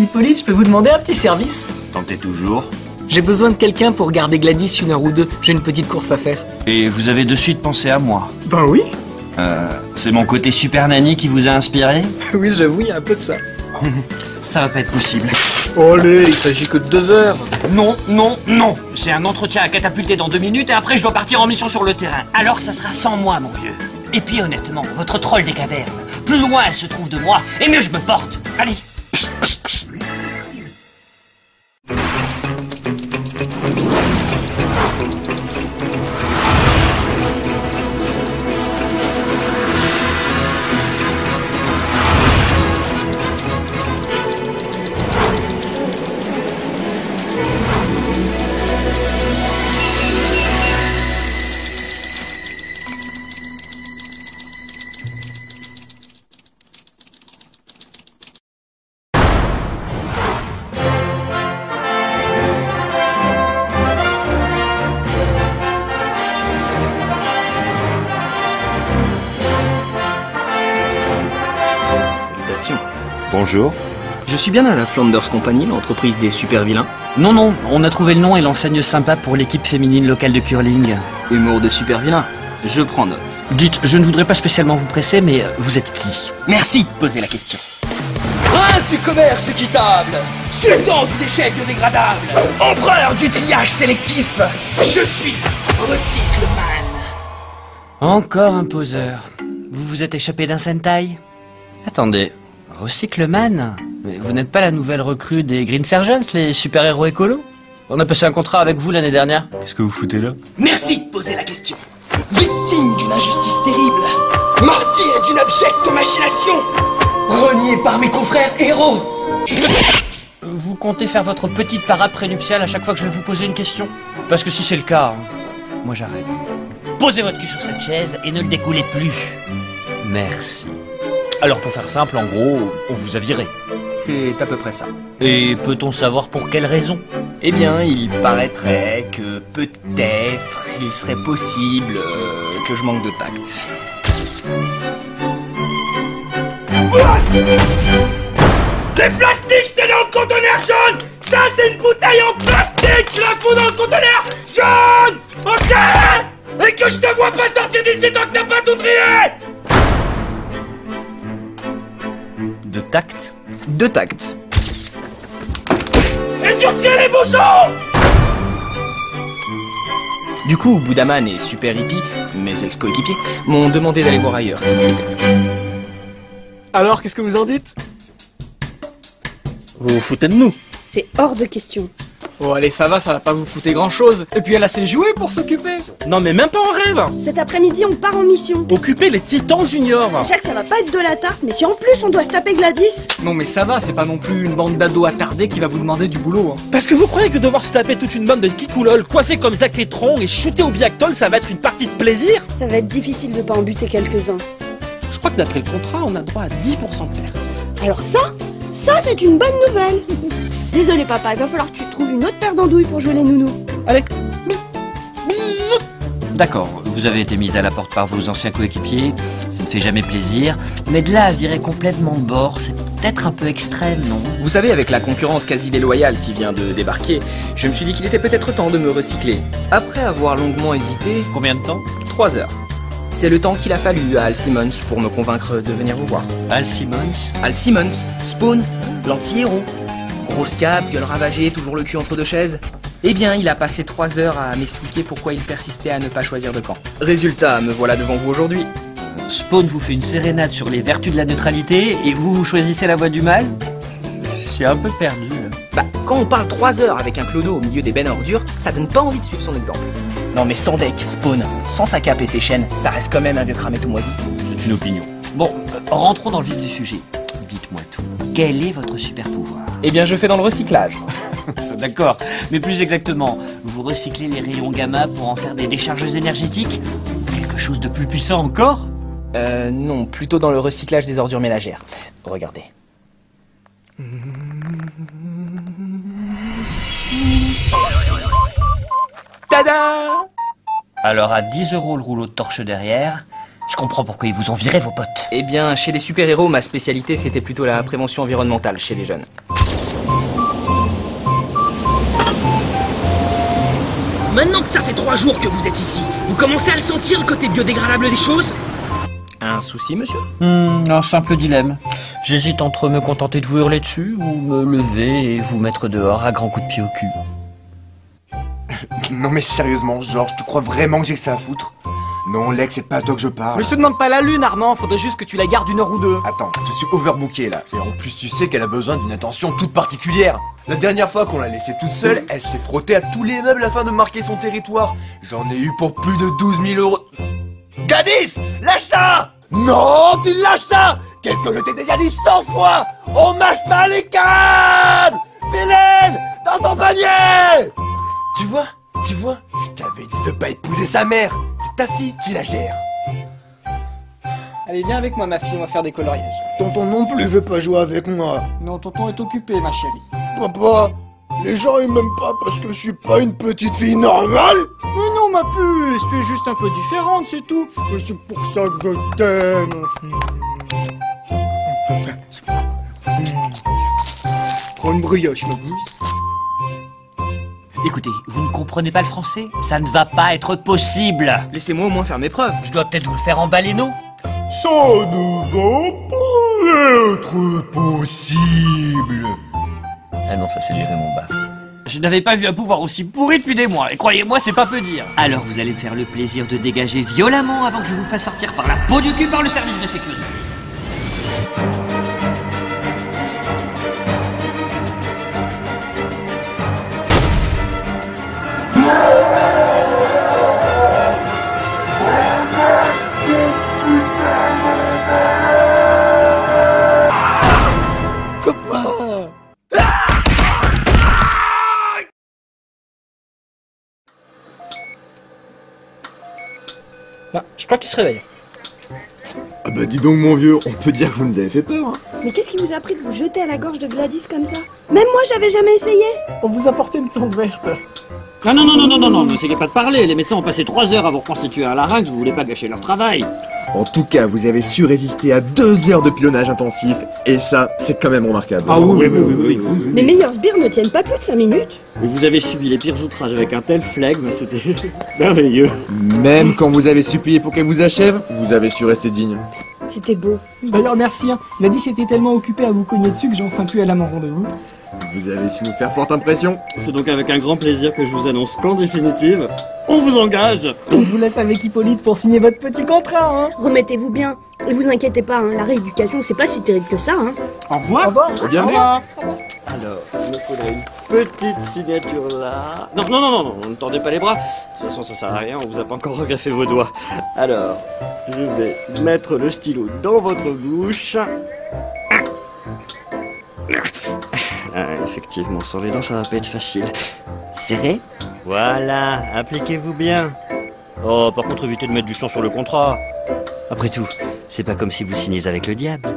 Hippolyte, je peux vous demander un petit service? Tentez toujours. J'ai besoin de quelqu'un pour garder Gladys 1 heure ou 2. J'ai une petite course à faire. Et vous avez de suite pensé à moi. Ben oui. C'est mon côté super nanny qui vous a inspiré? Oui, j'avoue, il y a un peu de ça. Ça va pas être possible. Allez, il s'agit que de 2 heures. Non, non, non. J'ai un entretien à catapulter dans 2 minutes et après je dois partir en mission sur le terrain. Alors ça sera sans moi, mon vieux. Et puis honnêtement, votre troll des cavernes, plus loin elle se trouve de moi, et mieux je me porte. Allez. Bonjour. Je suis bien à la Flanders Company, l'entreprise des super vilains. Non, non, on a trouvé le nom et l'enseigne sympa pour l'équipe féminine locale de curling. Humour de super vilain. Je prends note. Dites, je ne voudrais pas spécialement vous presser, mais vous êtes qui? Merci de poser la question. Prince du commerce équitable, sultan du déchet biodégradable, empereur du triage sélectif, je suis Recycleman. Encore un poseur. Vous vous êtes échappé d'un Sentai? Attendez, Recycleman? Mais vous n'êtes pas la nouvelle recrue des Green Sergeants, les super-héros écolos? On a passé un contrat avec vous l'année dernière. Qu'est-ce que vous foutez là? Merci de poser la question. Victime d'une injustice terrible, martyr d'une abjecte machination, renié par mes confrères héros. Vous comptez faire votre petite parade prénuptiale à chaque fois que je vais vous poser une question? Parce que si c'est le cas, moi j'arrête. Posez votre cul sur cette chaise et ne le découlez plus. Merci. Alors pour faire simple, en gros, on vous a viré. C'est à peu près ça. Et peut-on savoir pour quelle raison? Eh bien, il paraîtrait que peut-être il serait possible que je manque de tact. Les plastiques, c'est dans le conteneur jaune. Ça, c'est une bouteille en plastique. Tu la fous dans le conteneur jaune. Ok. Et que je te vois pas sortir d'ici tant que t'as pas tout trié. De tact? De tact. Et tu retires les bouchons. Du coup, Boudaman et Super Hippie, mes ex-coéquipiers, m'ont demandé d'aller voir ailleurs, s'il vous plaît. Alors, qu'est-ce que vous en dites? Vous vous foutez de nous? C'est hors de question. Oh allez, ça va pas vous coûter grand chose. Et puis elle a ses jouets pour s'occuper. Non mais même pas en rêve. Cet après-midi, on part en mission. Occuper les titans juniors. Déjà que ça va pas être de la tarte, mais si en plus on doit se taper Gladys. Non mais ça va, c'est pas non plus une bande d'ados attardés qui va vous demander du boulot. Parce que vous croyez que devoir se taper toute une bande de kikoulol coiffés comme Zac Etron et shooter au biactol, ça va être une partie de plaisir? Ça va être difficile de pas en buter quelques-uns. Je crois que d'après le contrat, on a droit à 10% de perte. Alors ça c'est une bonne nouvelle. Désolé papa, il va falloir que tu trouves une autre paire d'andouilles pour jouer les nounous. Allez. D'accord, vous avez été mise à la porte par vos anciens coéquipiers, ça ne fait jamais plaisir, mais de là à virer complètement de bord, c'est peut-être un peu extrême, non? Vous savez, avec la concurrence quasi déloyale qui vient de débarquer, je me suis dit qu'il était peut-être temps de me recycler. Après avoir longuement hésité... Combien de temps? 3 heures. C'est le temps qu'il a fallu à Al Simmons pour me convaincre de venir vous voir. Al Simmons? Al Simmons, Spawn, l'anti-héros. Grosse cape, gueule ravagée, toujours le cul entre deux chaises. Eh bien, il a passé 3 heures à m'expliquer pourquoi il persistait à ne pas choisir de camp. Résultat, me voilà devant vous aujourd'hui. Spawn vous fait une sérénade sur les vertus de la neutralité et vous choisissez la voie du mal? Je suis un peu perdu là. Bah, quand on parle 3 heures avec un clodo au milieu des bennes à ordures, ça donne pas envie de suivre son exemple. Non mais sans deck, Spawn, sans sa cape et ses chaînes, ça reste quand même un vieux cramé tout moisi. C'est une opinion. Bon, rentrons dans le vif du sujet. Dites-moi tout. Quel est votre super pouvoir? Eh bien, je fais dans le recyclage. D'accord, mais plus exactement, vous recyclez les rayons gamma pour en faire des décharges énergétiques? Quelque chose de plus puissant encore? Non, plutôt dans le recyclage des ordures ménagères. Regardez. Tada! Alors à 10 € le rouleau de torche derrière, je comprends pourquoi ils vous ont viré vos potes. Eh bien, chez les super-héros, ma spécialité, c'était plutôt la prévention environnementale chez les jeunes. Maintenant que ça fait 3 jours que vous êtes ici, vous commencez à le sentir, le côté biodégradable des choses? Un souci, monsieur? Un simple dilemme. J'hésite entre me contenter de vous hurler dessus ou me lever et vous mettre dehors à grands coups de pied au cul. Non mais sérieusement, Georges, tu crois vraiment que j'ai que ça à foutre? Non, Lex, c'est pas à toi que je parle. Mais je te demande pas la lune, Armand, faudrait juste que tu la gardes 1 heure ou 2. Attends, je suis overbooké là. Et en plus, tu sais qu'elle a besoin d'une attention toute particulière. La dernière fois qu'on l'a laissée toute seule, elle s'est frottée à tous les meubles afin de marquer son territoire. J'en ai eu pour plus de 12 000 euros. Gladys, lâche ça! Non, tu lâches ça! Qu'est-ce que je t'ai déjà dit 100 fois? On mâche pas les câbles! Vilaine, dans ton panier! Tu vois, je t'avais dit de pas épouser sa mère. C'est ta fille qui la gère. Allez, viens avec moi, ma fille, on va faire des coloriages. Tonton non plus veut pas jouer avec moi. Non, tonton est occupé, ma chérie. Papa, les gens ils m'aiment pas parce que je suis pas une petite fille normale. Mais non, ma puce, tu es juste un peu différente, c'est tout. Mais c'est pour ça que je t'aime. Prends une brioche, ma puce. Écoutez, vous ne comprenez pas le français? Ça ne va pas être possible. Laissez-moi au moins faire mes preuves. Je dois peut-être vous le faire en baleineau. Ça ne va pas être possible. Ah non, ça c'est du Raymond Bas. Je n'avais pas vu un pouvoir aussi pourri depuis des mois, et croyez-moi, c'est pas peu dire. Alors vous allez me faire le plaisir de dégager violemment avant que je vous fasse sortir par la peau du cul par le service de sécurité. Ah, je crois qu'il se réveille. Ah bah dis donc mon vieux, on peut dire que vous nous avez fait peur, hein. Mais qu'est-ce qui vous a pris de vous jeter à la gorge de Gladys comme ça? Même moi, j'avais jamais essayé. On vous a porté une plante verte. Non, n'essayez pas de parler. Les médecins ont passé 3 heures à vous reconstituer un larynx, vous voulez pas gâcher leur travail. En tout cas, vous avez su résister à 2 heures de pilonnage intensif, et ça, c'est quand même remarquable. Ah oui. Mes meilleurs sbires ne tiennent pas plus de 5 minutes. Et vous avez subi les pires outrages avec un tel flegme, c'était merveilleux. Même quand vous avez supplié pour qu'elle vous achève, vous avez su rester digne. C'était beau. D'ailleurs, merci. Gladys était tellement occupée à vous cogner dessus que j'ai enfin pu aller à mon rendez-vous. Vous avez su nous faire forte impression. C'est donc avec un grand plaisir que je vous annonce qu'en définitive, on vous engage. On vous laisse avec Hippolyte pour signer votre petit contrat, hein. Remettez-vous bien. Ne vous inquiétez pas, hein, la rééducation, c'est pas si terrible que ça, hein. Au revoir. Au revoir. Bienvenue. Alors, il me faudrait une petite signature là. Non, ne tendez pas les bras. De toute façon, ça sert à rien, on vous a pas encore regreffé vos doigts. Alors, je vais mettre le stylo dans votre bouche. Ah, effectivement, sans les dents, ça va pas être facile. Serré. Voilà, appliquez-vous bien. Oh, par contre, évitez de mettre du sang sur le contrat. Après tout, c'est pas comme si vous signez avec le diable.